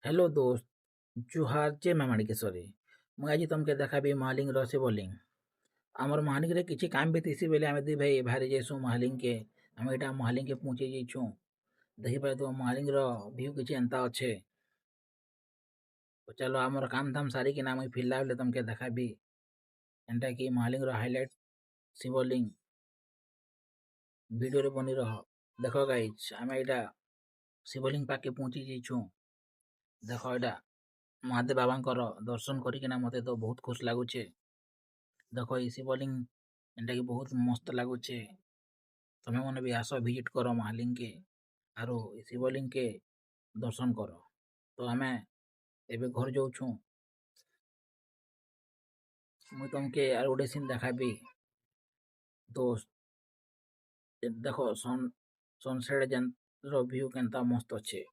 Hello दोस्त। जुहार जे मैं माणिकेश्वरी। मुझे आज तुमके देखाबी महालिंग रो शिवलिंग। आमर महालिंग रे किछि काम भी तीसी बेले आमे दी भाई बाहर जेसु महालिंग के। आमे एटा महालिंग के पहुंचे जेछु। देखि पारे तो महालिंग रो व्यू किछि एंता अच्छे। तो चलो आमर काम धाम सारी कि नाम फिरला बेले तुमके देखाबी एंटा कि महालिंग रो हाईलाइट शिवलिंग वीडियो रे बनी रह। देखो गाइस आमे एटा शिवलिंग पाके पहुंची जेछु। देखो एटा महादेव बाबांकर दर्शन करिकिना मते तो बहुत खुश लागुचे। देखो ये शिवलिंग एंटा कि बहुत मस्त लागुचे। तमे माने भी आस विजिट करो महालिंग के आरो ए शिवलिंग के दर्शन करो। तो हमें एबे घर जाऊछु। मुई तुमके आर गोटे सीन देखाबी दोस्त। देखो सनसेट जेन रो व्यू केनता मस्त अच्छे।